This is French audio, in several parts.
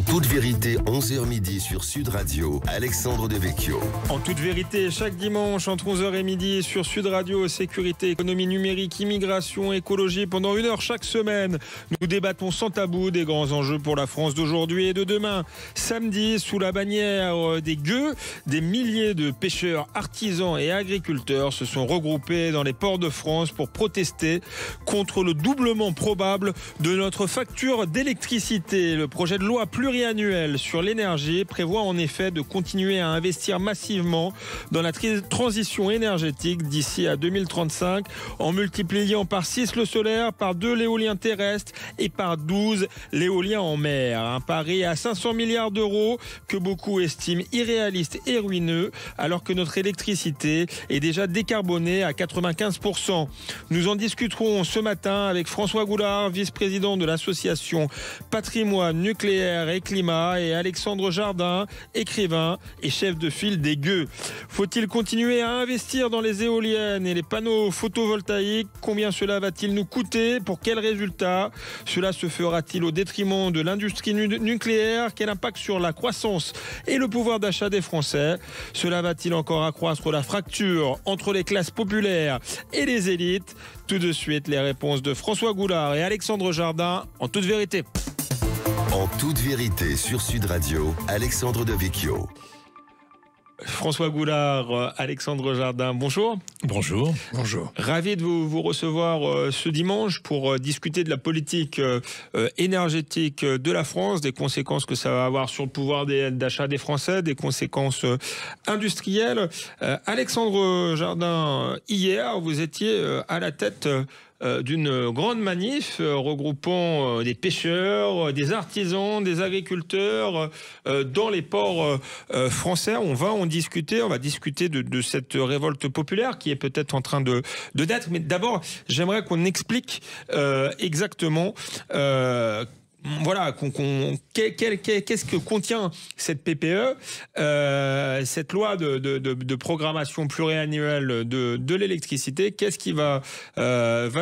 En toute vérité, 11h midi sur Sud Radio, Alexandre Devecchio. En toute vérité, chaque dimanche entre 11h et midi sur Sud Radio, sécurité, économie numérique, immigration, écologie. Pendant 1 heure chaque semaine, nous débattons sans tabou des grands enjeux pour la France d'aujourd'hui et de demain. Samedi, sous la bannière des gueux, des milliers de pêcheurs, artisans et agriculteurs se sont regroupés dans les ports de France pour protester contre le doublement probable de notre facture d'électricité. Le projet de loi pluriannuel sur l'énergie prévoit en effet de continuer à investir massivement dans la transition énergétique d'ici à 2035 en multipliant par 6 le solaire, par 2 l'éolien terrestre et par 12 l'éolien en mer. Un pari à 500 milliards d'euros que beaucoup estiment irréaliste et ruineux alors que notre électricité est déjà décarbonée à 95%. Nous en discuterons ce matin avec François Goulard, vice-président de l'association Patrimoine Nucléaire et Climat, et Alexandre Jardin, écrivain et chef de file des gueux. Faut-il continuer à investir dans les éoliennes et les panneaux photovoltaïques? Combien cela va-t-il nous coûter? Pour quels résultats? Cela se fera-t-il au détriment de l'industrie nucléaire? Quel impact sur la croissance et le pouvoir d'achat des Français? Cela va-t-il encore accroître la fracture entre les classes populaires et les élites? Tout de suite, les réponses de François Goulard et Alexandre Jardin en toute vérité. En toute vérité sur Sud Radio, Alexandre Devecchio. François Goulard, Alexandre Jardin, bonjour. Bonjour. Bonjour. Ravi de vous recevoir ce dimanche pour discuter de la politique énergétique de la France, des conséquences que ça va avoir sur le pouvoir d'achat des Français, des conséquences industrielles. Alexandre Jardin, hier, vous étiez à la tête d'une grande manif regroupant des pêcheurs, des artisans, des agriculteurs dans les ports français. On va discuter de cette révolte populaire qui est peut-être en train de naître. Mais d'abord, j'aimerais qu'on explique exactement qu'est-ce que contient cette PPE, cette loi de programmation pluriannuelle de l'électricité. Qu'est-ce qui va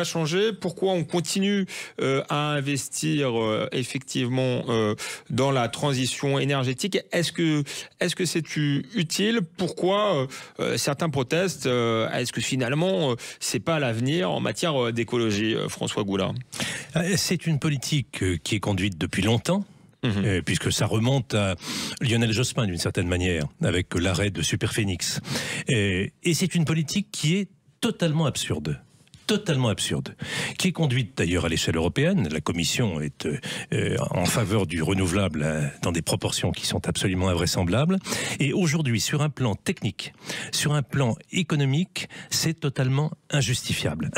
changer? Pourquoi on continue à investir effectivement dans la transition énergétique? Est-ce que c'est utile? Pourquoi certains protestent? Est-ce que finalement c'est pas l'avenir en matière d'écologie, François Goulard? C'est une politique qui est conduite depuis longtemps, puisque ça remonte à Lionel Jospin d'une certaine manière, avec l'arrêt de Superphénix. Et c'est une politique qui est totalement absurde, qui est conduite d'ailleurs à l'échelle européenne. La Commission est en faveur du renouvelable dans des proportions qui sont absolument invraisemblables. Et aujourd'hui, sur un plan technique, sur un plan économique, c'est totalement injustifiable.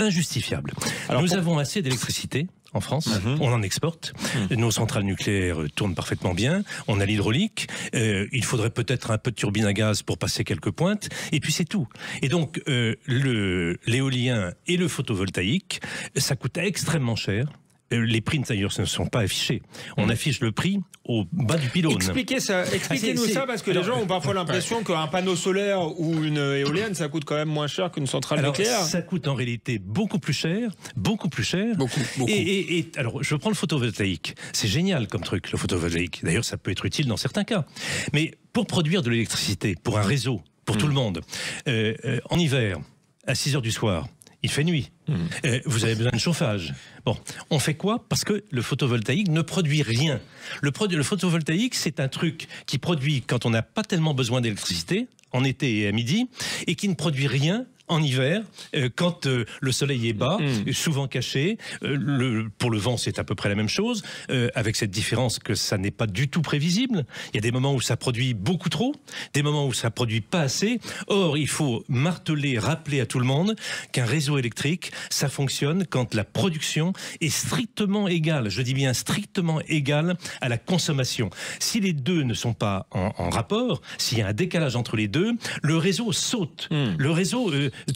Alors, nous avons assez d'électricité en France, on en exporte, nos centrales nucléaires tournent parfaitement bien, on a l'hydraulique, il faudrait peut-être un peu de turbine à gaz pour passer quelques pointes, et puis c'est tout. Et donc l'éolien et le photovoltaïque, ça coûte extrêmement cher. Les prix d'ailleurs ne sont pas affichés. On affiche le prix au bas du pylône. Expliquez-nous ça, parce que les gens ont parfois l'impression qu'un panneau solaire ou une éolienne, ça coûte quand même moins cher qu'une centrale nucléaire. Ça coûte en réalité beaucoup plus cher. Beaucoup. Et alors, je prends le photovoltaïque. C'est génial comme truc, le photovoltaïque. D'ailleurs, ça peut être utile dans certains cas. Mais pour produire de l'électricité, pour un réseau, pour tout le monde, en hiver, à 6 heures du soir, il fait nuit. Vous avez besoin de chauffage. Bon, on fait quoi? Parce que le photovoltaïque ne produit rien. Le photovoltaïque, c'est un truc qui produit quand on n'a pas tellement besoin d'électricité, en été et à midi, et qui ne produit rien en hiver, quand le soleil est bas, souvent caché. Pour le vent, c'est à peu près la même chose, avec cette différence que ça n'est pas du tout prévisible. Il y a des moments où ça produit beaucoup trop, des moments où ça produit pas assez. Or, il faut rappeler à tout le monde qu'un réseau électrique, ça fonctionne quand la production est strictement égale, je dis bien strictement égale à la consommation. Si les deux ne sont pas en rapport, s'il y a un décalage entre les deux, le réseau saute. Le réseau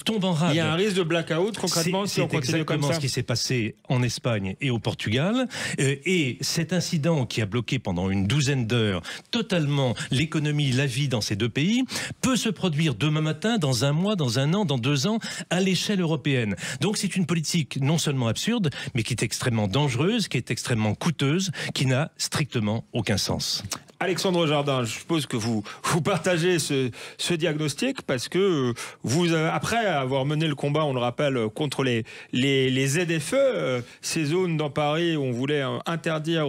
tombe en rade. Il y a un risque de blackout concrètement si on continue comme ça. C'est exactement ce qui s'est passé en Espagne et au Portugal. Et cet incident qui a bloqué pendant une douzaine d'heures totalement l'économie, la vie dans ces deux pays, peut se produire demain matin, dans un mois, dans un an, dans 2 ans, à l'échelle européenne. Donc c'est une politique non seulement absurde, mais qui est extrêmement dangereuse, qui est extrêmement coûteuse, qui n'a strictement aucun sens. Alexandre Jardin, je suppose que vous partagez ce diagnostic parce que vous, après avoir mené le combat, on le rappelle, contre les ZFE, ces zones dans Paris où on voulait interdire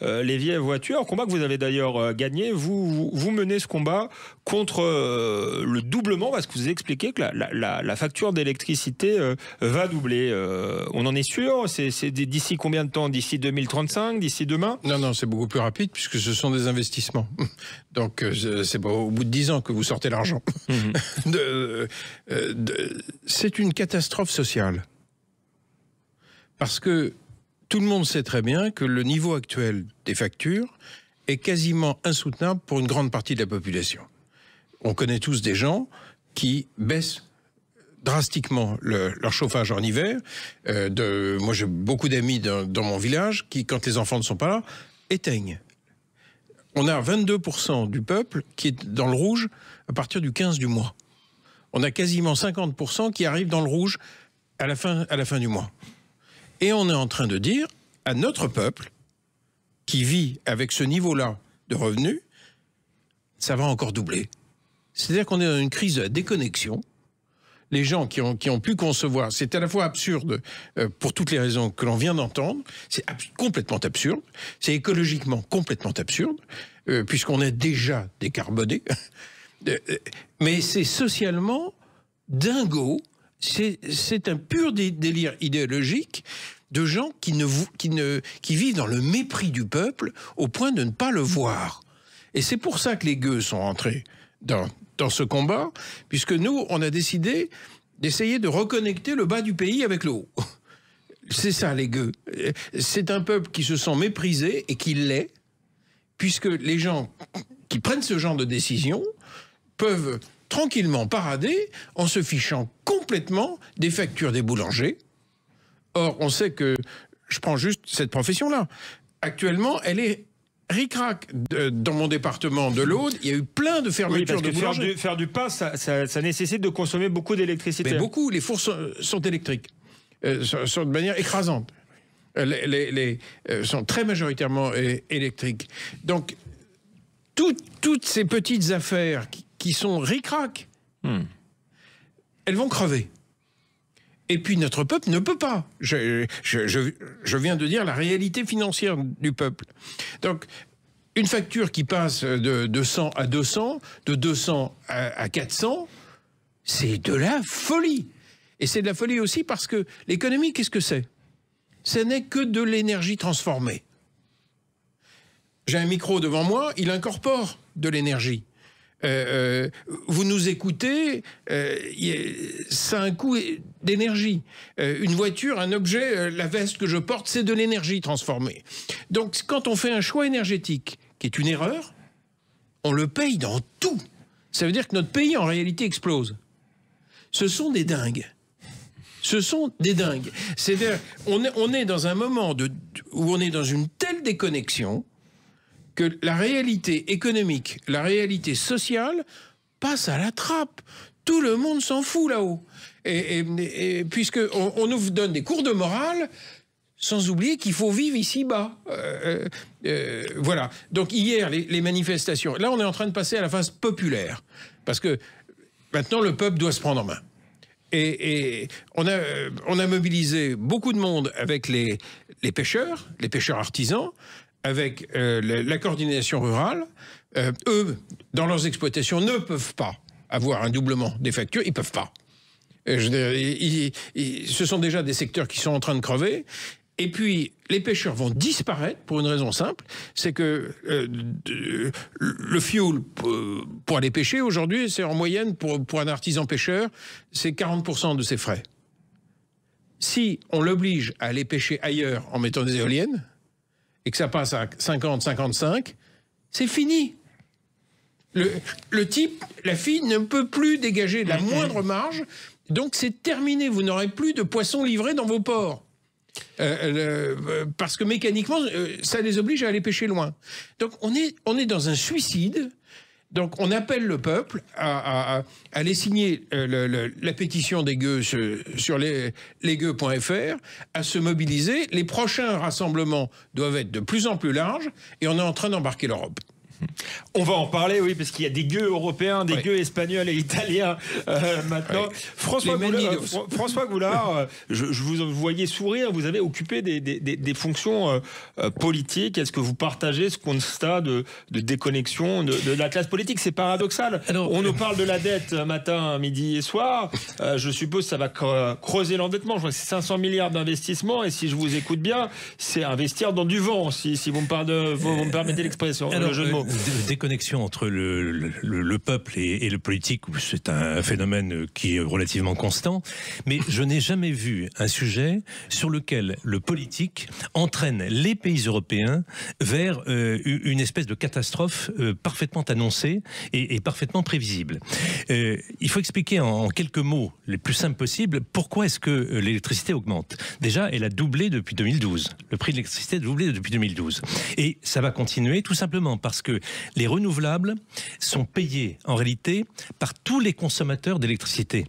les vieilles voitures, combat que vous avez d'ailleurs gagné, vous menez ce combat contre le doublement, parce que vous expliquez que la facture d'électricité va doubler. On en est sûr? C'est d'ici combien de temps? D'ici 2035? D'ici demain? Non, c'est beaucoup plus rapide puisque ce sont des investissements. Donc, c'est pas au bout de 10 ans que vous sortez l'argent. C'est une catastrophe sociale. Parce que tout le monde sait très bien que le niveau actuel des factures est quasiment insoutenable pour une grande partie de la population. On connaît tous des gens qui baissent drastiquement leur chauffage en hiver. Moi, j'ai beaucoup d'amis dans mon village qui, quand les enfants ne sont pas là, éteignent. On a 22% du peuple qui est dans le rouge à partir du 15 du mois. On a quasiment 50% qui arrivent dans le rouge à la fin du mois. Et on est en train de dire à notre peuple, qui vit avec ce niveau-là de revenus, ça va encore doubler. C'est-à-dire qu'on est dans une crise de déconnexion. Les gens qui ont pu concevoir, c'est à la fois absurde pour toutes les raisons que l'on vient d'entendre, c'est complètement absurde, c'est écologiquement complètement absurde, puisqu'on est déjà décarboné, mais c'est socialement dingo, c'est un pur délire idéologique de gens qui vivent dans le mépris du peuple au point de ne pas le voir. Et c'est pour ça que les gueux sont entrés dans ce combat, puisque nous, on a décidé d'essayer de reconnecter le bas du pays avec le haut. C'est ça, les gueux. C'est un peuple qui se sent méprisé et qui l'est, puisque les gens qui prennent ce genre de décision peuvent tranquillement parader en se fichant complètement des factures des boulangers. Or, on sait que, je prends juste cette profession-là, actuellement, elle est ric-rac. Dans mon département de l'Aude, il y a eu plein de fermetures de boulangeries. Faire du pain, ça nécessite de consommer beaucoup d'électricité. Mais beaucoup, les fours sont électriques, sont de manière écrasante. Sont très majoritairement électriques. Donc, toutes ces petites affaires qui sont ric-rac, elles vont crever. Et puis notre peuple ne peut pas. Je viens de dire la réalité financière du peuple. Donc, une facture qui passe de 100 à 200, de 200 à 400, c'est de la folie. Et c'est de la folie aussi parce que l'économie, qu'est-ce que c'est? Ce n'est que de l'énergie transformée. J'ai un micro devant moi, il incorpore de l'énergie. Vous nous écoutez, ça a un coût d'énergie. Une voiture, un objet, la veste que je porte, c'est de l'énergie transformée. Donc, quand on fait un choix énergétique qui est une erreur, on le paye dans tout. Ça veut dire que notre pays, en réalité, explose. Ce sont des dingues. Ce sont des dingues. C'est-à-dire, on est dans un moment où on est dans une telle déconnexion que la réalité économique, la réalité sociale passe à la trappe. Tout le monde s'en fout là-haut. Et puisqu'on nous donne des cours de morale, sans oublier qu'il faut vivre ici-bas. Voilà. Donc hier, les manifestations. Là, on est en train de passer à la phase populaire. Parce que maintenant, le peuple doit se prendre en main. Et on a mobilisé beaucoup de monde avec les pêcheurs artisans, avec la coordination rurale. Eux, dans leurs exploitations, ne peuvent pas avoir un doublement des factures. Ils ne peuvent pas. Ce sont déjà des secteurs qui sont en train de crever. Et puis, les pêcheurs vont disparaître pour une raison simple, c'est que le fioul pour aller pêcher, aujourd'hui, c'est en moyenne, pour un artisan pêcheur, c'est 40% de ses frais. Si on l'oblige à aller pêcher ailleurs en mettant des éoliennes, et que ça passe à 50, 55, c'est fini. Le type, la fille ne peut plus dégager la moindre marge Donc c'est terminé, vous n'aurez plus de poissons livrés dans vos ports. Parce que mécaniquement, ça les oblige à aller pêcher loin. Donc on est dans un suicide. Donc on appelle le peuple à aller signer la pétition des gueux sur lesgueux.fr, à se mobiliser. Les prochains rassemblements doivent être de plus en plus larges et on est en train d'embarquer l'Europe. On va en parler, oui, parce qu'il y a des gueux européens, des gueux espagnols et italiens maintenant. François Goulard, je vous voyais sourire, vous avez occupé des fonctions politiques. Est-ce que vous partagez ce constat de déconnexion de la classe politique? C'est paradoxal. Alors, on nous parle de la dette matin, midi et soir. Je suppose que ça va creuser l'endettement. Je vois que c'est 500 milliards d'investissements, et si je vous écoute bien, c'est investir dans du vent, si vous me permettez l'expression, le jeu de mots. Déconnexion entre le peuple et le politique, c'est un phénomène qui est relativement constant, mais je n'ai jamais vu un sujet sur lequel le politique entraîne les pays européens vers une espèce de catastrophe parfaitement annoncée et parfaitement prévisible. Il faut expliquer en quelques mots les plus simples possibles pourquoi est-ce que l'électricité augmente. Déjà, elle a doublé depuis 2012. Le prix de l'électricité a doublé depuis 2012. Et ça va continuer tout simplement parce que les renouvelables sont payés en réalité par tous les consommateurs d'électricité.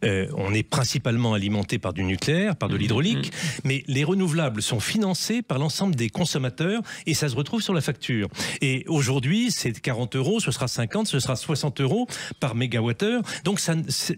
On est principalement alimenté par du nucléaire, par de l'hydraulique, mais les renouvelables sont financés par l'ensemble des consommateurs et ça se retrouve sur la facture. Et aujourd'hui, c'est 40 €, ce sera 50, ce sera 60 € par mégawattheure. Donc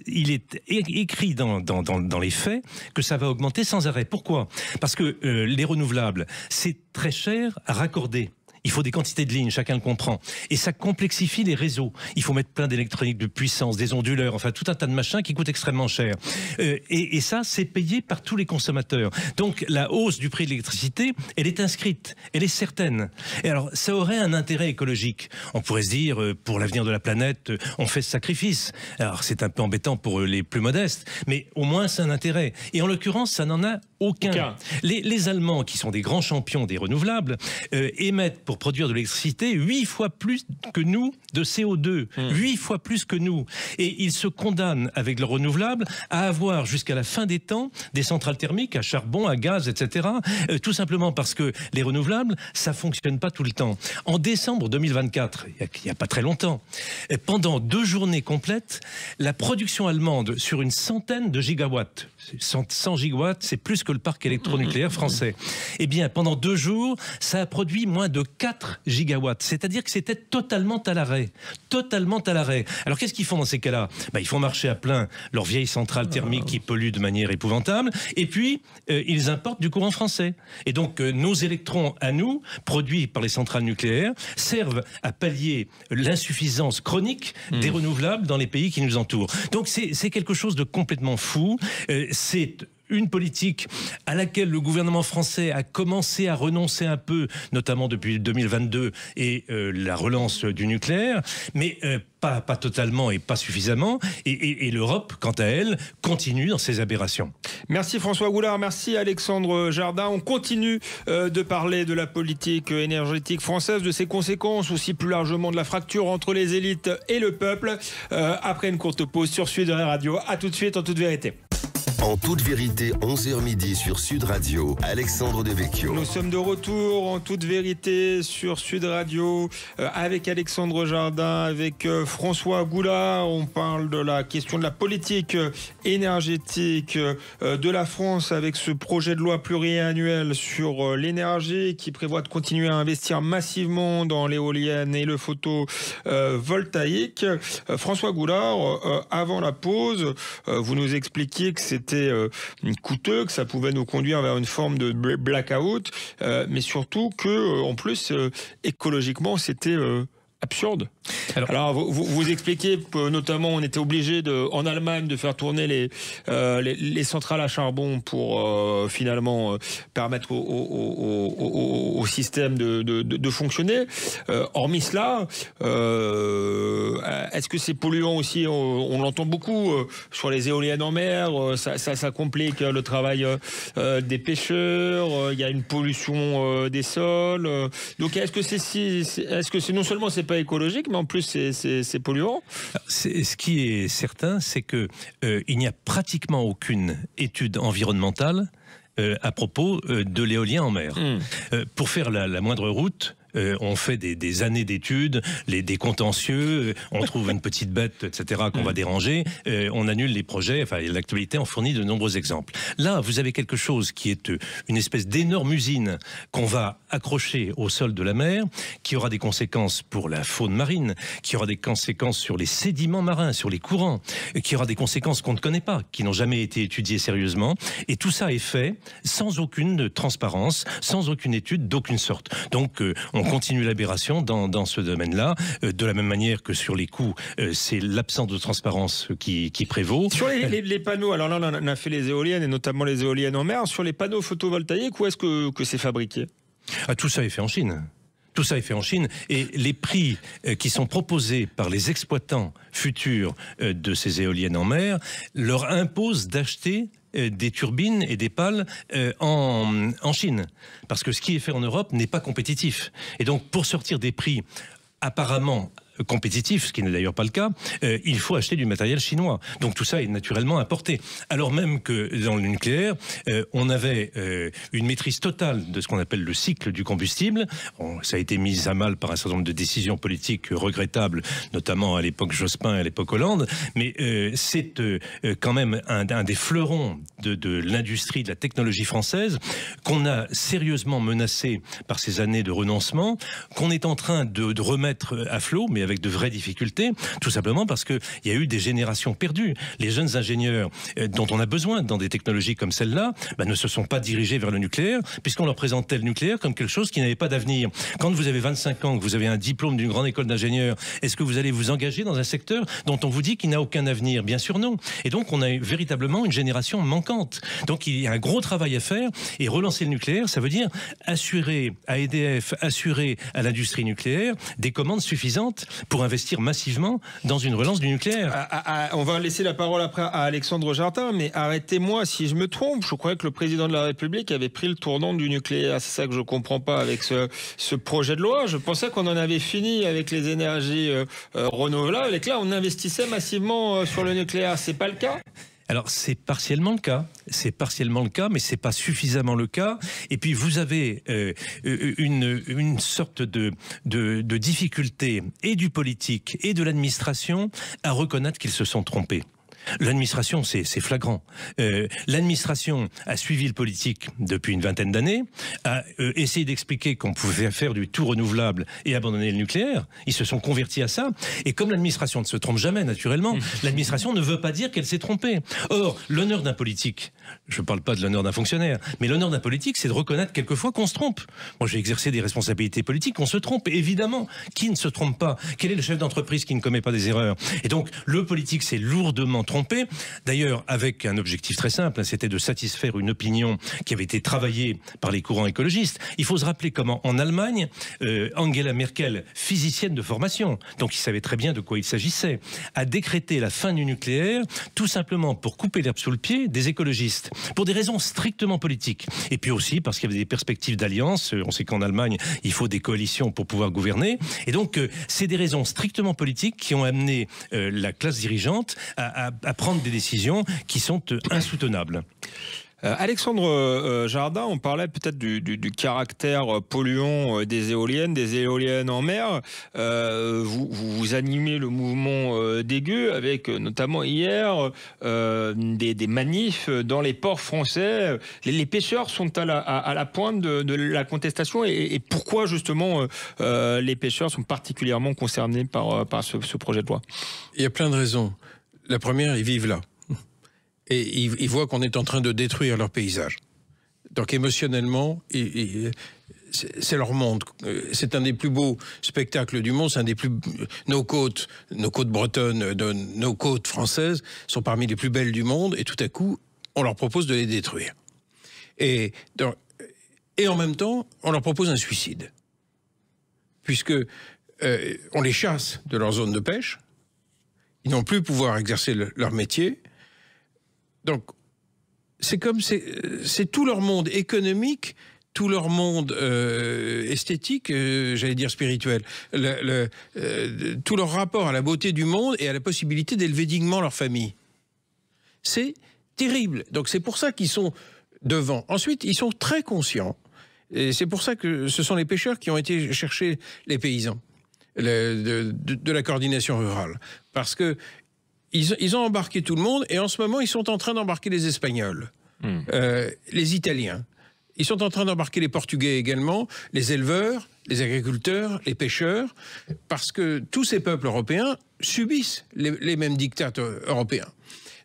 il est écrit dans les faits que ça va augmenter sans arrêt. Pourquoi ? Parce que les renouvelables, c'est très cher à raccorder. Il faut des quantités de lignes, chacun le comprend. Et ça complexifie les réseaux. Il faut mettre plein d'électronique, de puissance, des onduleurs, enfin tout un tas de machins qui coûtent extrêmement cher. Et ça, c'est payé par tous les consommateurs. Donc la hausse du prix de l'électricité, elle est inscrite, elle est certaine. Et alors, ça aurait un intérêt écologique. On pourrait se dire, pour l'avenir de la planète, on fait ce sacrifice. Alors c'est un peu embêtant pour les plus modestes, mais au moins c'est un intérêt. Et en l'occurrence, ça n'en a aucun. Les Allemands, qui sont des grands champions des renouvelables, émettent pour produire de l'électricité 8 fois plus que nous de CO2, 8 fois plus que nous. Et ils se condamnent avec le renouvelable à avoir jusqu'à la fin des temps des centrales thermiques à charbon, à gaz, etc. Tout simplement parce que les renouvelables, ça fonctionne pas tout le temps. En décembre 2024, il n'y a pas très longtemps, pendant 2 journées complètes, la production allemande sur une centaine de gigawatts, 100 gigawatts, c'est plus que le parc électronucléaire français. Eh bien, pendant 2 jours, ça a produit moins de 4 gigawatts. C'est-à-dire que c'était totalement à l'arrêt. Totalement à l'arrêt. Alors, qu'est-ce qu'ils font dans ces cas-là ? Ils font marcher à plein leurs vieilles centrales thermiques qui polluent de manière épouvantable. Et puis, ils importent du courant français. Et donc, nos électrons à nous, produits par les centrales nucléaires, servent à pallier l'insuffisance chronique des renouvelables dans les pays qui nous entourent. Donc, c'est quelque chose de complètement fou. C'est une politique à laquelle le gouvernement français a commencé à renoncer un peu, notamment depuis 2022 et la relance du nucléaire, mais pas totalement et pas suffisamment. Et l'Europe, quant à elle, continue dans ses aberrations. Merci François Goulard, merci Alexandre Jardin. On continue de parler de la politique énergétique française, de ses conséquences, aussi plus largement de la fracture entre les élites et le peuple, après une courte pause sur Sud Radio. À tout de suite, en toute vérité. En toute vérité, 11h midi sur Sud Radio, Alexandre Devecchio. Nous sommes de retour en toute vérité sur Sud Radio avec Alexandre Jardin, avec François Goulard. On parle de la question de la politique énergétique de la France avec ce projet de loi pluriannuel sur l'énergie qui prévoit de continuer à investir massivement dans l'éolienne et le photovoltaïque. François Goulard, avant la pause, vous nous expliquiez que c'était coûteux, que ça pouvait nous conduire vers une forme de blackout, mais surtout que, en plus, écologiquement, c'était absurde. Alors vous expliquez que notamment on était obligé en Allemagne de faire tourner les centrales à charbon pour finalement permettre au système de fonctionner. Hormis cela, est-ce que c'est polluant aussi? On l'entend beaucoup sur les éoliennes en mer, ça complique le travail des pêcheurs, il y a une pollution des sols. Donc est-ce que c'est non seulement c'est pas écologique, mais en plus c'est polluant. Ce qui est certain, c'est que il n'y a pratiquement aucune étude environnementale à propos de l'éolien en mer. Pour faire la moindre route, on fait des années d'études, des contentieux, on trouve une petite bête, etc., qu'on va déranger, on annule les projets, enfin l'actualité en fournit de nombreux exemples. Là, vous avez quelque chose qui est une espèce d'énorme usine qu'on va accrocher au sol de la mer, qui aura des conséquences pour la faune marine, qui aura des conséquences sur les sédiments marins, sur les courants, qui aura des conséquences qu'on ne connaît pas, qui n'ont jamais été étudiées sérieusement, et tout ça est fait sans aucune transparence, sans aucune étude d'aucune sorte. Donc, on continue l'aberration dans ce domaine-là, de la même manière que sur les coûts, c'est l'absence de transparence qui prévaut. Sur les panneaux, alors là on a fait les éoliennes et notamment les éoliennes en mer, sur les panneaux photovoltaïques, où est-ce que c'est fabriqué ? Tout ça est fait en Chine. Tout ça est fait en Chine et les prix qui sont proposés par les exploitants futurs de ces éoliennes en mer leur imposent d'acheter des turbines et des pales en Chine. Parce que ce qui est fait en Europe n'est pas compétitif. Et donc, pour sortir des prix apparemment compétitif, ce qui n'est d'ailleurs pas le cas, il faut acheter du matériel chinois. Donc tout ça est naturellement importé. Alors même que dans le nucléaire, on avait une maîtrise totale de ce qu'on appelle le cycle du combustible. Ça a été mis à mal par un certain nombre de décisions politiques regrettables, notamment à l'époque Jospin et à l'époque Hollande, mais c'est quand même un des fleurons de l'industrie, de la technologie française, qu'on a sérieusement menacé par ces années de renoncement, qu'on est en train de remettre à flot, mais avec de vraies difficultés, tout simplement parce qu'il y a eu des générations perdues. Les jeunes ingénieurs dont on a besoin dans des technologies comme celle-là ne se sont pas dirigés vers le nucléaire, puisqu'on leur présentait le nucléaire comme quelque chose qui n'avait pas d'avenir. Quand vous avez 25 ans, que vous avez un diplôme d'une grande école d'ingénieur, est-ce que vous allez vous engager dans un secteur dont on vous dit qu'il n'a aucun avenir? Bien sûr non. Et donc on a véritablement une génération manquante. Donc il y a un gros travail à faire, et relancer le nucléaire, ça veut dire assurer à EDF, assurer à l'industrie nucléaire des commandes suffisantes pour investir massivement dans une relance du nucléaire. On va laisser la parole après à Alexandre Jardin, mais arrêtez-moi si je me trompe. Je croyais que le président de la République avait pris le tournant du nucléaire. C'est ça que je ne comprends pas avec ce projet de loi. Je pensais qu'on en avait fini avec les énergies renouvelables et que là, on investissait massivement sur le nucléaire. C'est pas le cas ? Alors c'est partiellement le cas, mais c'est pas suffisamment le cas. Et puis vous avez une sorte de difficulté et du politique et de l'administration à reconnaître qu'ils se sont trompés. L'administration, c'est flagrant. L'administration a suivi le politique depuis une vingtaine d'années, a essayé d'expliquer qu'on pouvait faire du tout renouvelable et abandonner le nucléaire. Ils se sont convertis à ça. Et comme l'administration ne se trompe jamais, naturellement, l'administration ne veut pas dire qu'elle s'est trompée. Or, l'honneur d'un politique, je ne parle pas de l'honneur d'un fonctionnaire, mais l'honneur d'un politique, c'est de reconnaître quelquefois qu'on se trompe. Moi, j'ai exercé des responsabilités politiques, on se trompe. Évidemment, qui ne se trompe pas? Quel est le chef d'entreprise qui ne commet pas des erreurs? Et donc, le politique s'est lourdement trompé. D'ailleurs, avec un objectif très simple, c'était de satisfaire une opinion qui avait été travaillée par les courants écologistes. Il faut se rappeler comment, en Allemagne, Angela Merkel, physicienne de formation, donc il savait très bien de quoi il s'agissait, a décrété la fin du nucléaire, tout simplement pour couper l'herbe sous le pied des écologistes, pour des raisons strictement politiques. Et puis aussi parce qu'il y avait des perspectives d'alliance. On sait qu'en Allemagne, il faut des coalitions pour pouvoir gouverner. Et donc, c'est des raisons strictement politiques qui ont amené la classe dirigeante à prendre des décisions qui sont insoutenables. Alexandre Jardin, on parlait peut-être du caractère polluant des éoliennes en mer. Vous animez le mouvement d'Aigu avec notamment hier des manifs dans les ports français. Les pêcheurs sont à la pointe de la contestation et pourquoi justement les pêcheurs sont particulièrement concernés par ce projet de loi? Il y a plein de raisons. La première, ils vivent là. Et ils voient qu'on est en train de détruire leur paysage. Donc émotionnellement, c'est leur monde. C'est un des plus beaux spectacles du monde. C'est un des plus... Nos côtes bretonnes, nos côtes françaises sont parmi les plus belles du monde. Et tout à coup, on leur propose de les détruire. Et en même temps, on leur propose un suicide. Puisque on les chasse de leur zone de pêche. Ils n'ont plus pouvoir exercer leur métier. Donc, c'est tout leur monde économique tout leur monde esthétique, j'allais dire spirituel, tout leur rapport à la beauté du monde et à la possibilité d'élever dignement leur famille. C'est terrible. Donc c'est pour ça qu'ils sont devant. Ensuite, ils sont très conscients. Et c'est pour ça que ce sont les pêcheurs qui ont été chercher les paysans de la coordination rurale. Parce que ils ont embarqué tout le monde et en ce moment, ils sont en train d'embarquer les Espagnols, les Italiens. Ils sont en train d'embarquer les Portugais également, les éleveurs, les agriculteurs, les pêcheurs, parce que tous ces peuples européens subissent les mêmes diktats européens.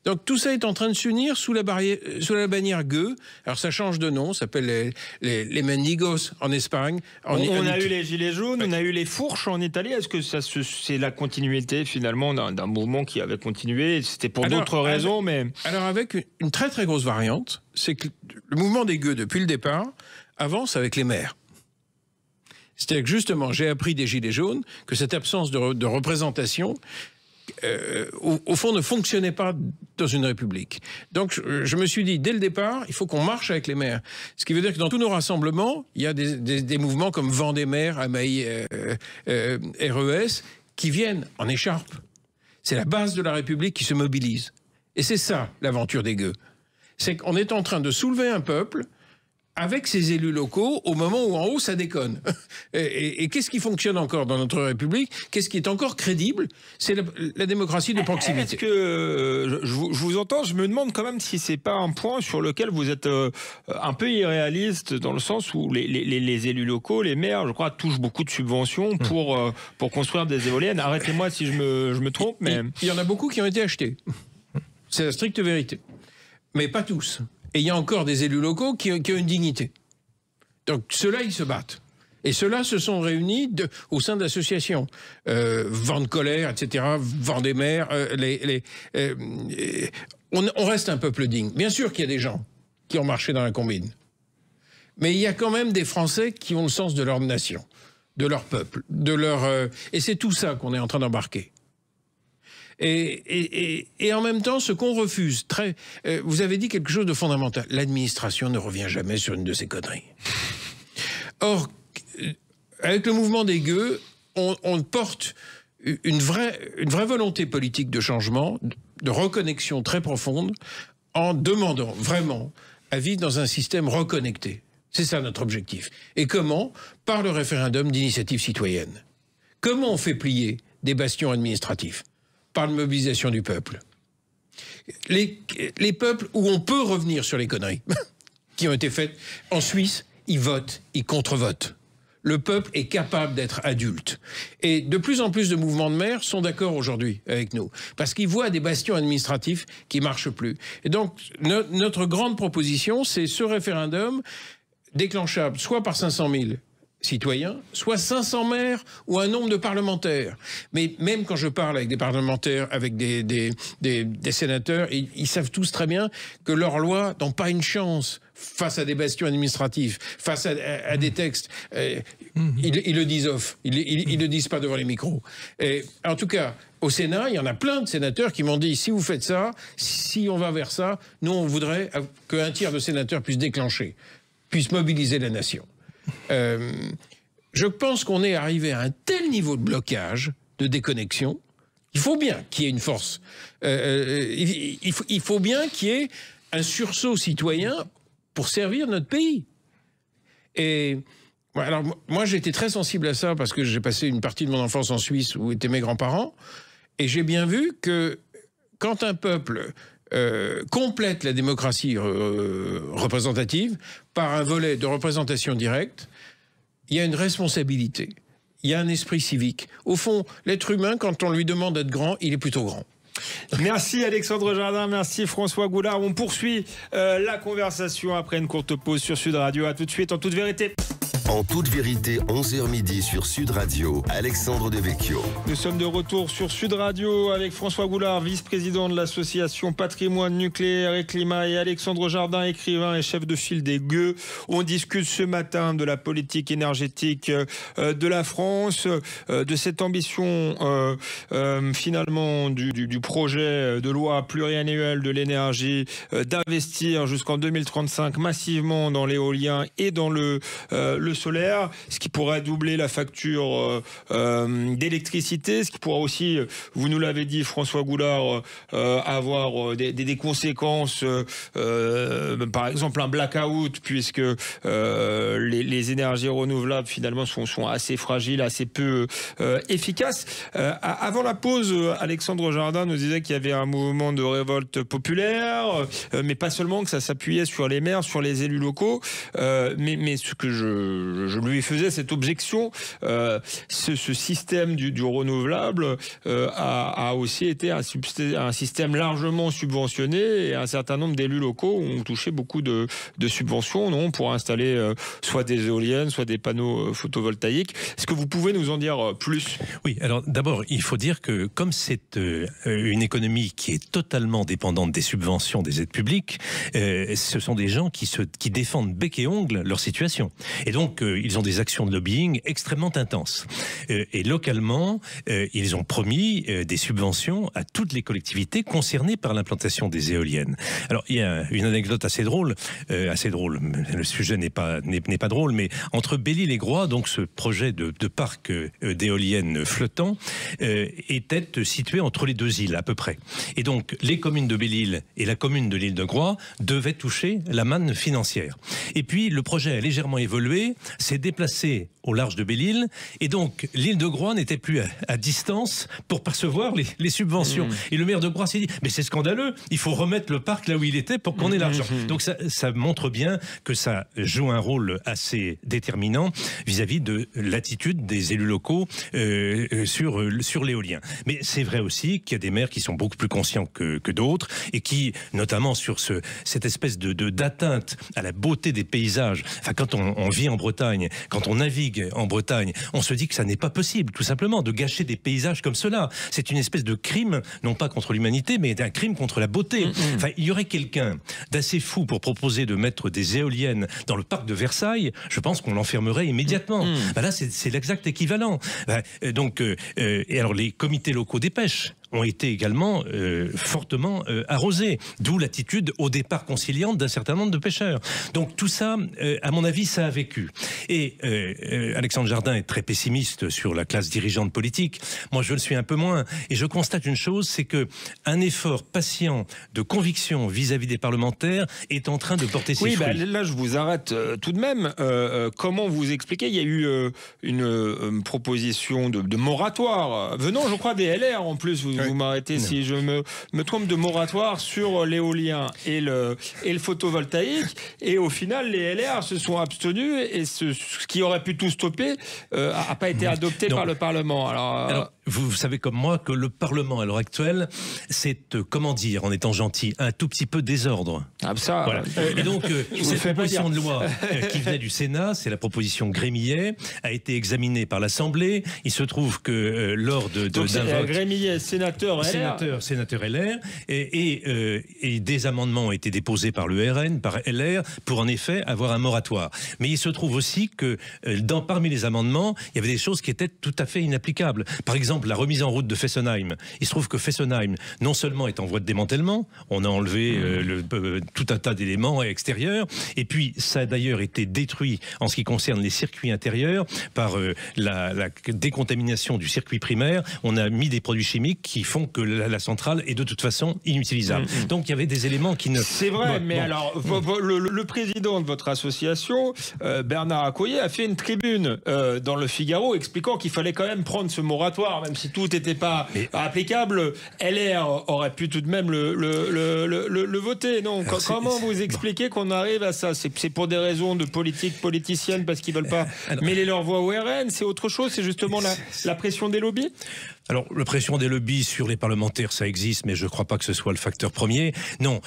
Donc tout ça est en train de s'unir sous la bannière gueux. Alors ça change de nom, ça s'appelle les mendigos en Espagne. On a eu les gilets jaunes, on a eu les fourches en Italie. Est-ce que c'est la continuité finalement d'un mouvement qui avait continué? C'était pour d'autres raisons, mais... Alors avec une très très grosse variante, c'est que le mouvement des gueux depuis le départ avance avec les maires. C'est-à-dire que justement, j'ai appris des gilets jaunes que cette absence de représentation... au fond, ne fonctionnait pas dans une république. Donc, je me suis dit, dès le départ, il faut qu'on marche avec les maires. Ce qui veut dire que dans tous nos rassemblements, il y a des mouvements comme Vent des maires, Amaï, RES, qui viennent en écharpe. C'est la base de la République qui se mobilise. Et c'est ça, l'aventure des gueux. C'est qu'on est en train de soulever un peuple avec ses élus locaux, au moment où en haut, ça déconne. Et qu'est-ce qui fonctionne encore dans notre République? Qu'est-ce qui est encore crédible? C'est la démocratie de proximité. Est-ce que je vous entends, je me demande quand même si c'est pas un point sur lequel vous êtes un peu irréaliste, dans le sens où les élus locaux, les maires, je crois, touchent beaucoup de subventions pour construire des éoliennes. Arrêtez-moi si je me trompe, mais... Il y en a beaucoup qui ont été achetés. C'est la stricte vérité. Mais pas tous. Et il y a encore des élus locaux qui ont une dignité. Donc ceux-là, ils se battent. Et ceux-là se sont réunis au sein d'associations. Vent de colère, etc., Vent des maires. On reste un peuple digne. Bien sûr qu'il y a des gens qui ont marché dans la combine. Mais il y a quand même des Français qui ont le sens de leur nation, de leur peuple, et c'est tout ça qu'on est en train d'embarquer. Et en même temps, ce qu'on refuse, vous avez dit quelque chose de fondamental. L'administration ne revient jamais sur une de ces conneries. Or, avec le mouvement des gueux, on porte une vraie volonté politique de changement, de reconnexion très profonde, en demandant vraiment à vivre dans un système reconnecté. C'est ça notre objectif. Et comment? Par le référendum d'initiative citoyenne. Comment on fait plier des bastions administratifs? Par la mobilisation du peuple. Les peuples où on peut revenir sur les conneries qui ont été faites en Suisse, ils votent, ils contre-votent. Le peuple est capable d'être adulte. Et de plus en plus de mouvements de maires sont d'accord aujourd'hui avec nous, parce qu'ils voient des bastions administratifs qui ne marchent plus. Et donc, notre grande proposition, c'est ce référendum déclenchable soit par 500 000 citoyens, soit 500 maires ou un nombre de parlementaires. Mais même quand je parle avec des parlementaires, avec des sénateurs, ils savent tous très bien que leurs lois n'ont pas une chance face à des bastions administratifs, face à des textes. Ils le disent off, ils le disent pas devant les micros. Et en tout cas, au Sénat, il y en a plein de sénateurs qui m'ont dit, si vous faites ça, si on va vers ça, nous on voudrait qu'un tiers de sénateurs puisse mobiliser la nation. Je pense qu'on est arrivé à un tel niveau de blocage, de déconnexion. Il faut bien qu'il y ait une force. Il faut bien qu'il y ait un sursaut citoyen pour servir notre pays. Et alors moi, j'ai été très sensible à ça parce que j'ai passé une partie de mon enfance en Suisse où étaient mes grands-parents, et j'ai bien vu que quand un peuple complète la démocratie représentative par un volet de représentation directe, il y a une responsabilité, il y a un esprit civique. Au fond, l'être humain, quand on lui demande d'être grand, il est plutôt grand. Merci Alexandre Jardin, merci François Goulard. On poursuit la conversation après une courte pause sur Sud Radio. À tout de suite en toute vérité. En toute vérité, 11h midi sur Sud Radio, Alexandre Devecchio. Nous sommes de retour sur Sud Radio avec François Goulard, vice-président de l'association Patrimoine Nucléaire et Climat, et Alexandre Jardin, écrivain et chef de file des Gueux. On discute ce matin de la politique énergétique de la France, de cette ambition finalement du projet de loi pluriannuel de l'énergie, d'investir jusqu'en 2035 massivement dans l'éolien et dans le solaire, ce qui pourrait doubler la facture d'électricité, ce qui pourra aussi, vous nous l'avez dit François Goulard, avoir des conséquences, par exemple un blackout, puisque les énergies renouvelables finalement sont assez fragiles, assez peu efficaces. Avant la pause, Alexandre Jardin nous disait qu'il y avait un mouvement de révolte populaire, mais pas seulement, que ça s'appuyait sur les maires, sur les élus locaux, mais ce que je lui faisais cette objection, ce système du renouvelable a aussi été un système largement subventionné, et un certain nombre d'élus locaux ont touché beaucoup de subventions pour installer soit des éoliennes, soit des panneaux photovoltaïques. Est-ce que vous pouvez nous en dire plus ? Oui, alors d'abord, il faut dire que comme c'est une économie qui est totalement dépendante des subventions, des aides publiques, ce sont des gens qui défendent bec et ongle leur situation. Et donc, ils ont des actions de lobbying extrêmement intenses. Et localement, ils ont promis des subventions à toutes les collectivités concernées par l'implantation des éoliennes. Alors, il y a une anecdote assez drôle, le sujet n'est pas drôle, mais entre Belle-Île et Groix, donc ce projet de parc d'éoliennes flottant était situé entre les deux îles à peu près. Et donc, les communes de Belle-Île et la commune de l'île de Groix devaient toucher la manne financière. Et puis, le projet a légèrement évolué, s'est déplacé au large de Belle-Île, et donc l'île de Groix n'était plus à distance pour percevoir les subventions. Et le maire de Groix s'est dit, mais c'est scandaleux, il faut remettre le parc là où il était pour qu'on ait l'argent. Donc ça montre bien que ça joue un rôle assez déterminant vis-à-vis de l'attitude des élus locaux sur l'éolien. Mais c'est vrai aussi qu'il y a des maires qui sont beaucoup plus conscients que d'autres, et qui, notamment sur cette espèce d'atteinte à la beauté des paysages, enfin quand on vit en Bretagne, quand on navigue en Bretagne, on se dit que ça n'est pas possible, tout simplement, de gâcher des paysages comme cela. C'est une espèce de crime, non pas contre l'humanité, mais un crime contre la beauté. Enfin, il y aurait quelqu'un d'assez fou pour proposer de mettre des éoliennes dans le parc de Versailles, je pense qu'on l'enfermerait immédiatement. Ben là, c'est l'exact équivalent. Et alors, les comités locaux des pêches ont été également fortement arrosés, d'où l'attitude au départ conciliante d'un certain nombre de pêcheurs. Donc tout ça, à mon avis, ça a vécu. Et Alexandre Jardin est très pessimiste sur la classe dirigeante politique. Moi, je le suis un peu moins. Et je constate une chose, c'est que un effort patient de conviction vis-à-vis des parlementaires est en train de porter ses fruits. Oui, là, je vous arrête tout de même. Comment vous expliquez ? Il y a eu une proposition de moratoire venant, je crois, des LR en plus. Vous m'arrêtez si je me trompe, de moratoire sur l'éolien et le photovoltaïque, et au final les LR se sont abstenus, et ce qui aurait pu tout stopper n'a pas été adopté par le Parlement. Alors vous savez comme moi que le Parlement à l'heure actuelle, c'est, comment dire, en étant gentil, un tout petit peu désordre. Ah, ça, voilà. Et donc cette proposition de loi qui venait du Sénat, c'est la proposition Grémillet, a été examinée par l'Assemblée. Il se trouve que lors d'un vote, Grémillet, sénateur LR, et des amendements ont été déposés par le RN, par LR, pour en effet avoir un moratoire. Mais il se trouve aussi que parmi les amendements, il y avait des choses qui étaient tout à fait inapplicables. Par exemple, la remise en route de Fessenheim. Il se trouve que Fessenheim, non seulement est en voie de démantèlement, on a enlevé tout un tas d'éléments extérieurs, et puis ça a d'ailleurs été détruit en ce qui concerne les circuits intérieurs par la décontamination du circuit primaire. On a mis des produits chimiques qui font que la centrale est de toute façon inutilisable. Donc il y avait des éléments qui ne... C'est vrai, alors le président de votre association, Bernard Accoyer, a fait une tribune dans le Figaro expliquant qu'il fallait quand même prendre ce moratoire, même si tout n'était pas applicable, LR aurait pu tout de même le voter. Non, comment vous expliquez qu'on arrive à ça? C'est pour des raisons de politique politicienne, parce qu'ils veulent pas mêler leur voix au RN? C'est autre chose? C'est justement la pression des lobbies? Alors, la pression des lobbies sur les parlementaires, ça existe, mais je ne crois pas que ce soit le facteur premier. Non.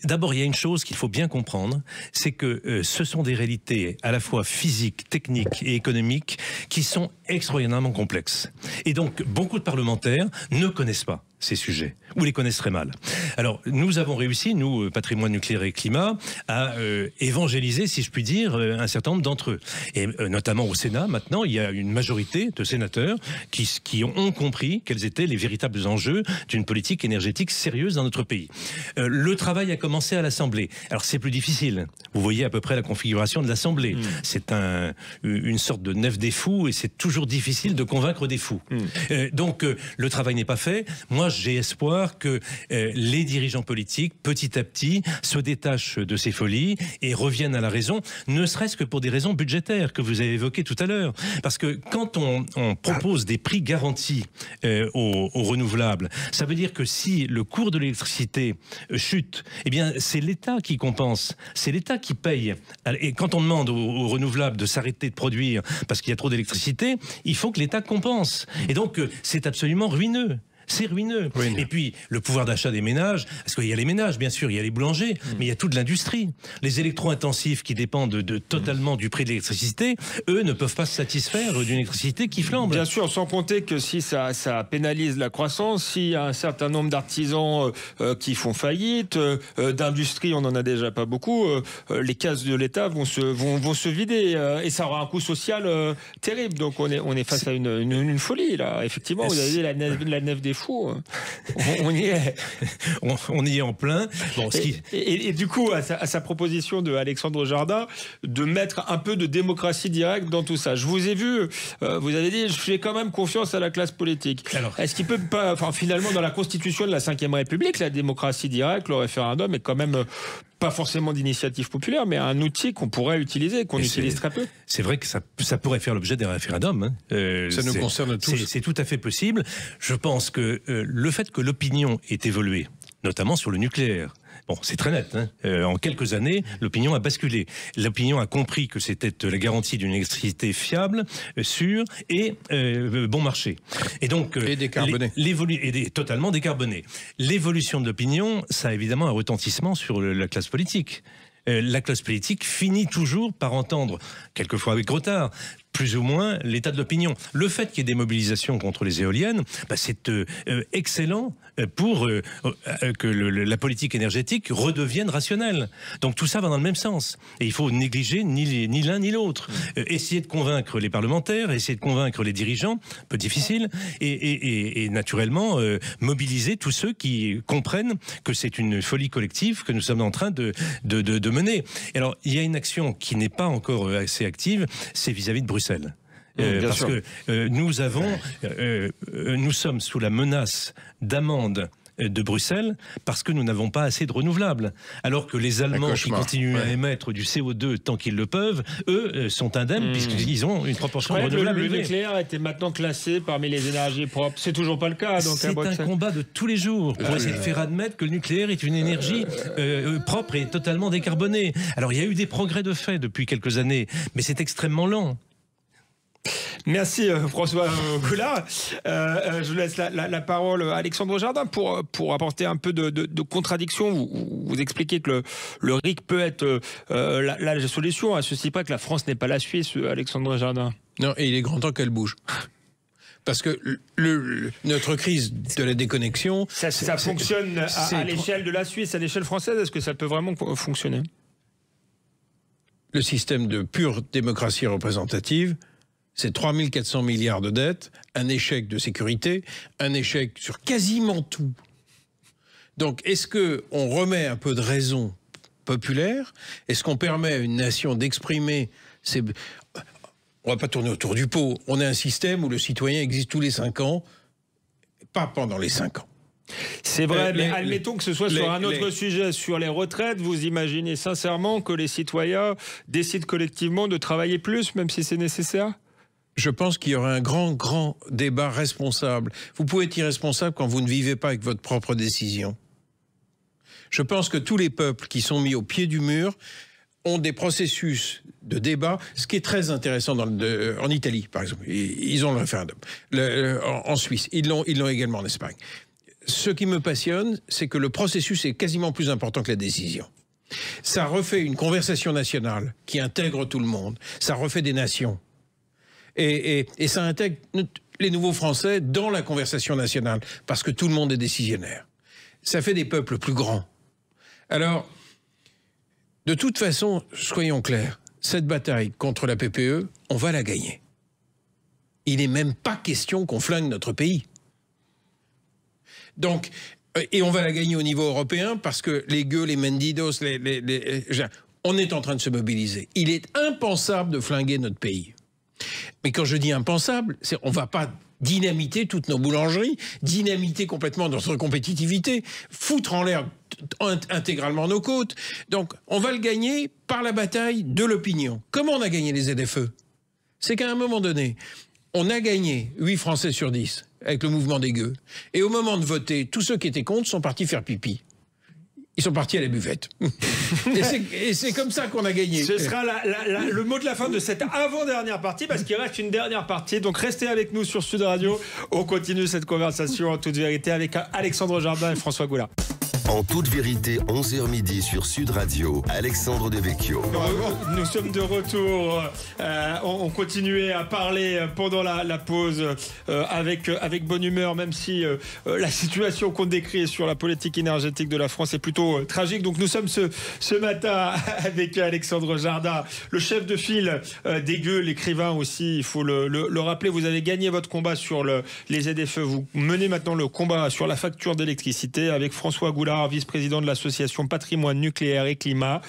D'abord, il y a une chose qu'il faut bien comprendre, c'est que ce sont des réalités à la fois physiques, techniques et économiques qui sont extraordinairement complexes. Et donc, beaucoup de parlementaires ne connaissent pas ces sujets, ou les connaissent très mal. Alors, nous avons réussi, nous, Patrimoine nucléaire et climat, à évangéliser, si je puis dire, un certain nombre d'entre eux. Et notamment au Sénat, maintenant, il y a une majorité de sénateurs qui ont compris quels étaient les véritables enjeux d'une politique énergétique sérieuse dans notre pays. Le travail a commencé à l'Assemblée. Alors, c'est plus difficile. Vous voyez à peu près la configuration de l'Assemblée. C'est une sorte de nef des fous, et c'est toujours difficile de convaincre des fous. Donc, le travail n'est pas fait. Moi, j'ai espoir que les dirigeants politiques, petit à petit, se détachent de ces folies et reviennent à la raison, ne serait-ce que pour des raisons budgétaires que vous avez évoquées tout à l'heure. Parce que quand on propose des prix garantis aux renouvelables, ça veut dire que si le cours de l'électricité chute, eh bien, c'est l'État qui compense, c'est l'État qui paye. Et quand on demande aux renouvelables de s'arrêter de produire parce qu'il y a trop d'électricité, il faut que l'État compense. Et donc, c'est absolument ruineux. C'est ruineux. Et puis, le pouvoir d'achat des ménages, parce qu'il y a les ménages, bien sûr, il y a les boulangers, mais il y a toute l'industrie. Les électro-intensifs qui dépendent totalement du prix de l'électricité, eux ne peuvent pas se satisfaire d'une électricité qui flambe. Bien sûr, sans compter que si ça pénalise la croissance, s'il y a un certain nombre d'artisans qui font faillite, d'industrie, on n'en a déjà pas beaucoup, les cases de l'État vont se vider, et ça aura un coût social terrible. Donc on est face à une folie, là. Effectivement, vous avez dit la nef des fou. On y est. On y est en plein. Bon, et du coup, à sa proposition de Alexandre Jardin de mettre un peu de démocratie directe dans tout ça. Je vous ai vu, vous avez dit, je fais quand même confiance à la classe politique. Est-ce qu'il peut pas, enfin, finalement, dans la Constitution de la Ve République, la démocratie directe, le référendum est quand même pas forcément d'initiative populaire, mais un outil qu'on pourrait utiliser, qu'on utilise très peu. C'est vrai que ça pourrait faire l'objet d'un référendum. Hein. Ça nous concerne tous. C'est tout à fait possible. Je pense que le fait que l'opinion ait évolué, notamment sur le nucléaire, bon, c'est très net. Hein. En quelques années, l'opinion a basculé. L'opinion a compris que c'était la garantie d'une électricité fiable, sûre et bon marché. Et donc et décarbonée. Totalement décarbonée. L'évolution de l'opinion, ça a évidemment un retentissement sur la classe politique. La classe politique finit toujours par entendre, quelquefois avec retard, plus ou moins l'état de l'opinion. Le fait qu'il y ait des mobilisations contre les éoliennes, c'est excellent pour que la politique énergétique redevienne rationnelle. Donc tout ça va dans le même sens. Et il faut négliger ni l'un ni l'autre. Essayer de convaincre les parlementaires, essayer de convaincre les dirigeants, peu difficile, et naturellement mobiliser tous ceux qui comprennent que c'est une folie collective que nous sommes en train de mener. Et alors, il y a une action qui n'est pas encore assez active, c'est vis-à-vis de Bruxelles. Parce sûr. Que nous sommes sous la menace d'amende de Bruxelles parce que nous n'avons pas assez de renouvelables. Alors que les Allemands qui continuent à émettre du CO2 tant qu'ils le peuvent, eux sont indemnes puisqu'ils ont une proportion de renouvelables. Le nucléaire était maintenant classé parmi les énergies propres. C'est toujours pas le cas. C'est un combat de tous les jours pour essayer de faire admettre que le nucléaire est une énergie propre et totalement décarbonée. Alors il y a eu des progrès de fait depuis quelques années, mais c'est extrêmement lent. Merci François Goulard. Je vous laisse la parole à Alexandre Jardin pour apporter un peu de contradiction. Vous expliquez que le RIC peut être la solution. À ceci près que la France n'est pas la Suisse, Alexandre Jardin. Non, et il est grand temps qu'elle bouge. Parce que notre crise de la déconnexion... Ça fonctionne à l'échelle de la Suisse, à l'échelle française. Est-ce que ça peut vraiment fonctionner? Le système de pure démocratie représentative, c'est 3 400 milliards de dettes, un échec de sécurité, un échec sur quasiment tout. Donc, est-ce qu'on remet un peu de raison populaire? Est-ce qu'on permet à une nation d'exprimer ses... On ne va pas tourner autour du pot. On a un système où le citoyen existe tous les 5 ans, pas pendant les 5 ans. C'est vrai, mais admettons que ce soit sur un autre sujet, sur les retraites, vous imaginez sincèrement que les citoyens décident collectivement de travailler plus, même si c'est nécessaire? Je pense qu'il y aura un grand débat responsable. Vous pouvez être irresponsable quand vous ne vivez pas avec votre propre décision. Je pense que tous les peuples qui sont mis au pied du mur ont des processus de débat, ce qui est très intéressant en Italie, par exemple. Ils ont le référendum. En Suisse, ils l'ont également en Espagne. Ce qui me passionne, c'est que le processus est quasiment plus important que la décision. Ça refait une conversation nationale qui intègre tout le monde. Ça refait des nations. Et ça intègre les nouveaux Français dans la conversation nationale, parce que tout le monde est décisionnaire. Ça fait des peuples plus grands. Alors, de toute façon, soyons clairs, cette bataille contre la PPE, on va la gagner. Il n'est même pas question qu'on flingue notre pays. Donc, et on va la gagner au niveau européen parce que les gueux, les mendidos, on est en train de se mobiliser. Il est impensable de flinguer notre pays. Mais quand je dis impensable, on ne va pas dynamiter toutes nos boulangeries, dynamiter complètement notre compétitivité, foutre en l'air intégralement nos côtes. Donc, on va le gagner par la bataille de l'opinion. Comment on a gagné les ZFE? C'est qu'à un moment donné, on a gagné 8 Français sur 10 avec le mouvement des gueux. Et au moment de voter, tous ceux qui étaient contre sont partis faire pipi. Ils sont partis à la buvette. Et c'est comme ça qu'on a gagné. Ce sera le mot de la fin de cette avant-dernière partie, parce qu'il reste une dernière partie. Donc restez avec nous sur Sud Radio. On continue cette conversation en toute vérité avec Alexandre Jardin et François Goulard. En toute vérité, 11h midi sur Sud Radio, Alexandre Devecchio. Nous sommes de retour. On continuait à parler pendant la pause avec bonne humeur, même si la situation qu'on décrit sur la politique énergétique de la France est plutôt tragique. Donc nous sommes ce matin avec Alexandre Jardin, le chef de file des gueux, l'écrivain aussi, il faut le rappeler. Vous avez gagné votre combat sur les ZFE. Vous menez maintenant le combat sur la facture d'électricité avec François Goulard, vice-président de l'association Patrimoine Nucléaire et Climat.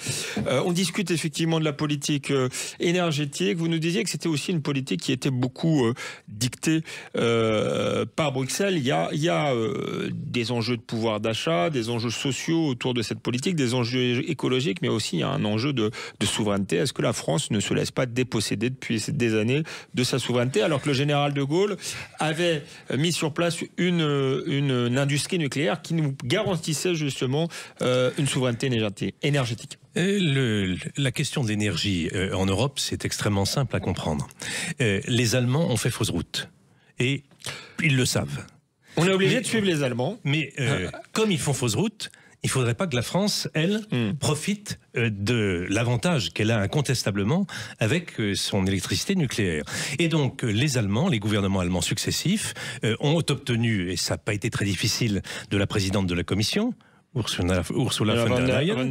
On discute effectivement de la politique énergétique. Vous nous disiez que c'était aussi une politique qui était beaucoup dictée par Bruxelles. Il y a des enjeux de pouvoir d'achat, des enjeux sociaux autour de cette politique, des enjeux écologiques, mais aussi il y a un enjeu de souveraineté. Est-ce que la France ne se laisse pas déposséder depuis des années de sa souveraineté, alors que le général de Gaulle avait mis sur place une industrie nucléaire qui nous garantissait justement une souveraineté énergétique? La question de l'énergie en Europe, c'est extrêmement simple à comprendre. Les Allemands ont fait fausse route. Et ils le savent. On est obligé de suivre les Allemands. Mais comme ils font fausse route, il ne faudrait pas que la France, elle, profite de l'avantage qu'elle a incontestablement avec son électricité nucléaire. Et donc, les Allemands, les gouvernements allemands successifs, ont obtenu, et ça n'a pas été très difficile, de la présidente de la Commission, Ursula von der Leyen,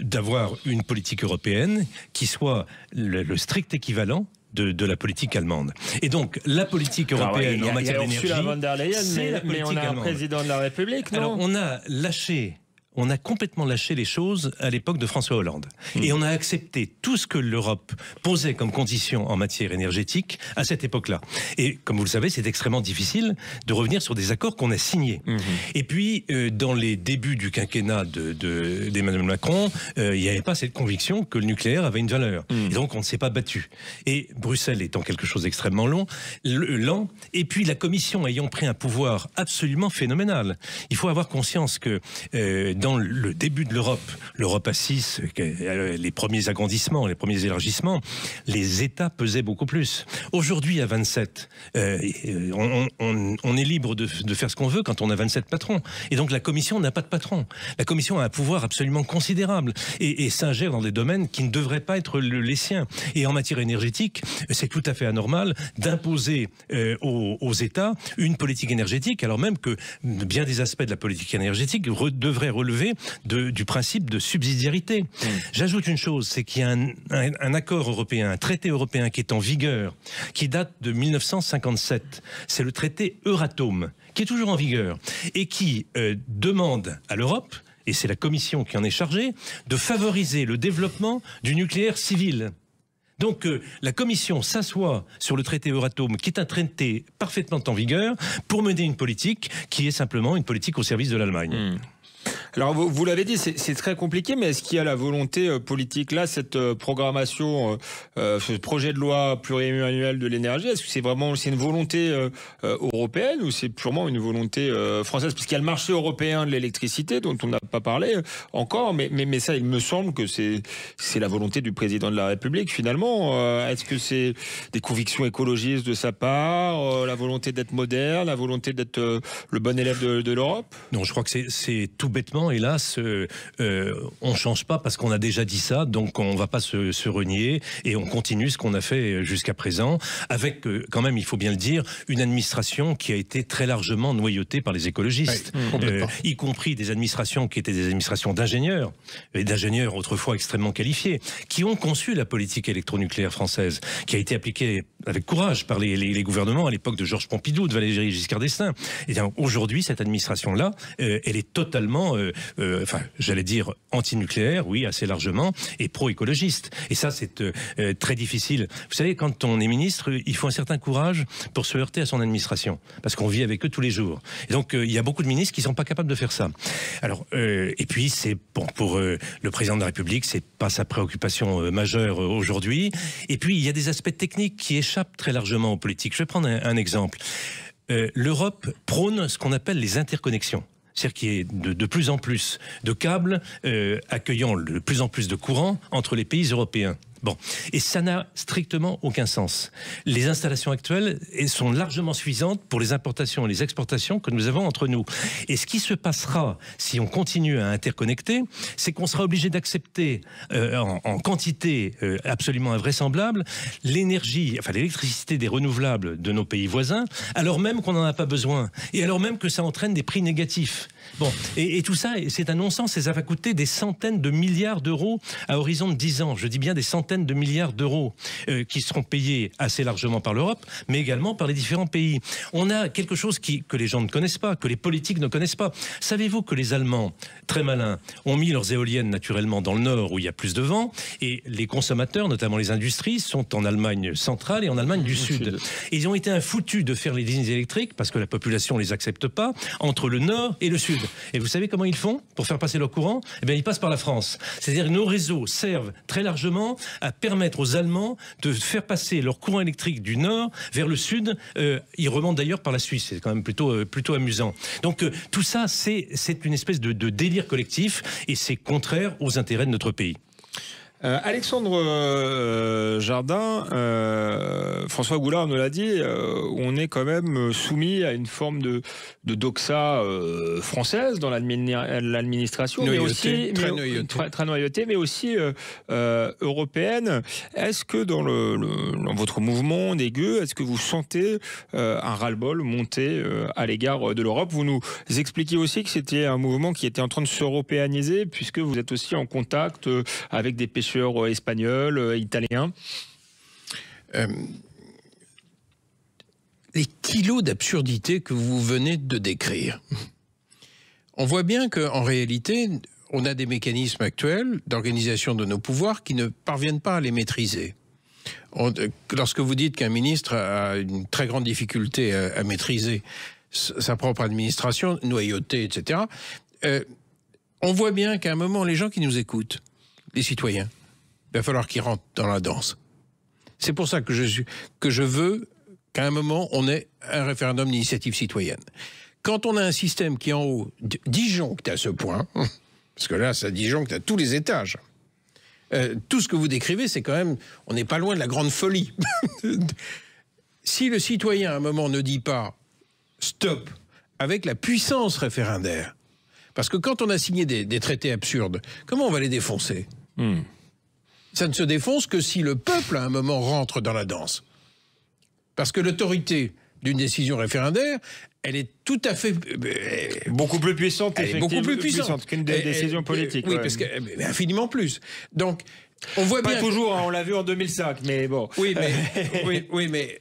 d'avoir une politique européenne qui soit le strict équivalent de la politique allemande. Et donc, la politique européenne en matière d'énergie, c'est la politique mais on a un allemande. Président de la République, non? Alors, on a complètement lâché les choses à l'époque de François Hollande. Et on a accepté tout ce que l'Europe posait comme condition en matière énergétique à cette époque-là. Et comme vous le savez, c'est extrêmement difficile de revenir sur des accords qu'on a signés. Et puis, dans les débuts du quinquennat d'Emmanuel Macron, il n'y avait pas cette conviction que le nucléaire avait une valeur. Et donc, on ne s'est pas battu. Et Bruxelles étant quelque chose d'extrêmement lent, et puis la Commission ayant pris un pouvoir absolument phénoménal. Il faut avoir conscience que dans le début de l'Europe à 6, les premiers agrandissements, les premiers élargissements, les États pesaient beaucoup plus. Aujourd'hui, à 27, on est libre de faire ce qu'on veut quand on a 27 patrons. Et donc la Commission n'a pas de patron. La Commission a un pouvoir absolument considérable et s'ingère dans des domaines qui ne devraient pas être les siens. Et en matière énergétique, c'est tout à fait anormal d'imposer aux États une politique énergétique, alors même que bien des aspects de la politique énergétique devraient relever du principe de subsidiarité. J'ajoute une chose, c'est qu'il y a un accord européen, un traité européen qui est en vigueur, qui date de 1957. C'est le traité Euratom, qui est toujours en vigueur, et qui demande à l'Europe, et c'est la Commission qui en est chargée, de favoriser le développement du nucléaire civil. Donc la Commission s'assoit sur le traité Euratom, qui est un traité parfaitement en vigueur, pour mener une politique qui est simplement une politique au service de l'Allemagne. Alors, vous l'avez dit, c'est très compliqué, mais est-ce qu'il y a la volonté politique là, cette programmation, ce projet de loi pluriannuel de l'énergie, est-ce que c'est une volonté européenne ou c'est purement une volonté française? Parce qu'il y a le marché européen de l'électricité dont on n'a pas parlé encore, mais ça, il me semble que c'est la volonté du président de la République finalement. Est-ce que c'est des convictions écologistes de sa part, la volonté d'être moderne, la volonté d'être le bon élève de l'Europe? Non, je crois que c'est tout bêtement, hélas, on ne change pas parce qu'on a déjà dit ça, donc on ne va pas se renier et on continue ce qu'on a fait jusqu'à présent, avec quand même, il faut bien le dire, une administration qui a été très largement noyautée par les écologistes, y compris des administrations qui étaient des administrations d'ingénieurs, et d'ingénieurs autrefois extrêmement qualifiés, qui ont conçu la politique électronucléaire française, qui a été appliquée avec courage par les gouvernements à l'époque de Georges Pompidou, de Valéry Giscard d'Estaing. Et aujourd'hui, cette administration-là, elle est totalement, j'allais dire anti-nucléaire, oui, assez largement, et pro-écologiste. Et ça, c'est très difficile. Vous savez, quand on est ministre, il faut un certain courage pour se heurter à son administration, parce qu'on vit avec eux tous les jours. Et donc, il y a beaucoup de ministres qui ne sont pas capables de faire ça. Alors, et puis, c'est bon, pour le président de la République, c'est pas sa préoccupation majeure aujourd'hui. Et puis, il y a des aspects techniques qui échappent très largement aux politiques. Je vais prendre un exemple. L'Europe prône ce qu'on appelle les interconnexions. C'est-à-dire qu'il y ait de plus en plus de câbles accueillant de plus en plus de courant entre les pays européens. Bon, et ça n'a strictement aucun sens. Les installations actuelles sont largement suffisantes pour les importations et les exportations que nous avons entre nous. Et ce qui se passera si on continue à interconnecter, c'est qu'on sera obligé d'accepter en quantité absolument invraisemblable l'électricité des renouvelables de nos pays voisins, alors même qu'on n'en a pas besoin, et alors même que ça entraîne des prix négatifs. Bon, et tout ça, c'est un non-sens, et ça va coûter des centaines de milliards d'euros à horizon de 10 ans. Je dis bien des centaines de milliards d'euros qui seront payés assez largement par l'Europe, mais également par les différents pays. On a quelque chose que les gens ne connaissent pas, que les politiques ne connaissent pas. Savez-vous que les Allemands, très malins, ont mis leurs éoliennes naturellement dans le nord où il y a plus de vent, et les consommateurs, notamment les industries, sont en Allemagne centrale et en Allemagne du Sud. Et ils ont été infoutus de faire les lignes électriques, parce que la population ne les accepte pas, entre le nord et le sud. Et vous savez comment ils font pour faire passer leur courant? Eh bien, ils passent par la France. C'est-à-dire que nos réseaux servent très largement à permettre aux Allemands de faire passer leur courant électrique du nord vers le sud. Ils remontent d'ailleurs par la Suisse. C'est quand même plutôt amusant. Donc tout ça, c'est une espèce de délire collectif, et c'est contraire aux intérêts de notre pays. Alexandre Jardin, François Goulard nous l'a dit, on est quand même soumis à une forme de doxa française dans l'administration, mais aussi très noyautée, mais aussi européenne. Est-ce que dans votre mouvement des gueux, est-ce que vous sentez un ras-le-bol monter à l'égard de l'Europe? Vous nous expliquiez aussi que c'était un mouvement qui était en train de s'européaniser, puisque vous êtes aussi en contact avec des pêcheurs espagnols, italiens. Les kilos d'absurdité que vous venez de décrire. On voit bien qu'en réalité, on a des mécanismes actuels d'organisation de nos pouvoirs qui ne parviennent pas à les maîtriser. Lorsque vous dites qu'un ministre a une très grande difficulté à maîtriser sa propre administration, noyautée, etc., on voit bien qu'à un moment, les gens qui nous écoutent, les citoyens, il va falloir qu'ils rentrent dans la danse. C'est pour ça que je veux qu'à un moment, on ait un référendum d'initiative citoyenne. Quand on a un système qui en haut disjoncte à ce point, parce que là, ça disjoncte à tous les étages, tout ce que vous décrivez, c'est quand même, on n'est pas loin de la grande folie. Si le citoyen, à un moment, ne dit pas « stop » avec la puissance référendaire, parce que quand on a signé des traités absurdes, comment on va les défoncer ? Ça ne se défonce que si le peuple, à un moment, rentre dans la danse. Parce que l'autorité d'une décision référendaire, elle est tout à fait... beaucoup plus puissante, beaucoup plus puissante qu'une décision politique. Oui, parce que infiniment plus. Donc, on voit pas bien... Pas toujours, on l'a vu en 2005, mais bon... Oui, mais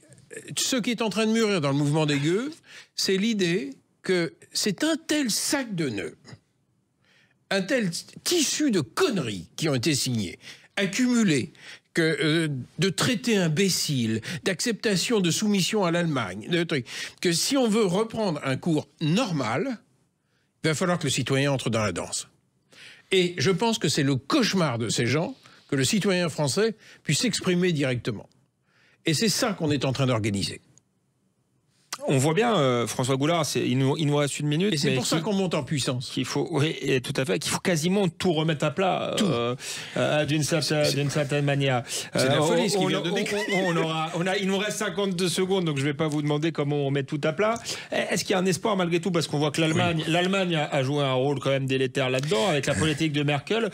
ce qui est en train de mûrir dans le mouvement des gueux, c'est l'idée que c'est un tel sac de nœuds, un tel tissu de conneries qui ont été signés, accumulés, de traités imbéciles, d'acceptation de soumission à l'Allemagne, que si on veut reprendre un cours normal, il va falloir que le citoyen entre dans la danse. Et je pense que c'est le cauchemar de ces gens que le citoyen français puisse s'exprimer directement. Et c'est ça qu'on est en train d'organiser. On voit bien, François Goulard, il nous reste une minute. Et c'est pour ça qu'on monte en puissance. Oui, tout à fait, qu'il faut quasiment tout remettre à plat d'une certaine manière. C'est la folie ce qu'il vient de décrire. Il nous reste 52 secondes, donc je ne vais pas vous demander comment on met tout à plat. Est-ce qu'il y a un espoir malgré tout? Parce qu'on voit que l'Allemagne a joué un rôle quand même délétère là-dedans, avec la politique de Merkel.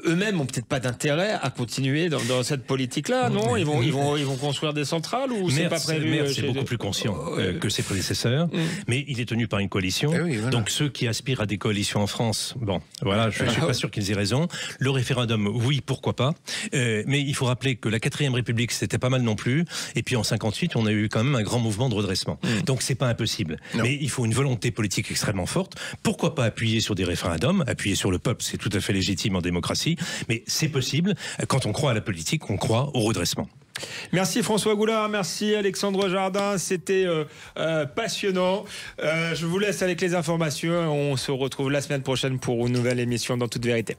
Eux-mêmes n'ont peut-être pas d'intérêt à continuer dans cette politique-là, non? Ils vont construire des centrales ou c'est pas prévu? Merz est beaucoup plus conscient que ses prédécesseurs, mais il est tenu par une coalition. Voilà. Donc ceux qui aspirent à des coalitions en France, bon, voilà, je ne suis pas sûr qu'ils aient raison. Le référendum, oui, pourquoi pas. Mais il faut rappeler que la 4e République, c'était pas mal non plus. Et puis en 58, on a eu quand même un grand mouvement de redressement. Donc c'est pas impossible. Non. Mais il faut une volonté politique extrêmement forte. Pourquoi pas appuyer sur des référendums? Appuyer sur le peuple, c'est tout à fait légitime en démocratie. Mais c'est possible. Quand on croit à la politique, on croit au redressement. Merci François Goulard, merci Alexandre Jardin, c'était passionnant. Je vous laisse avec les informations, on se retrouve la semaine prochaine pour une nouvelle émission dans Toute Vérité.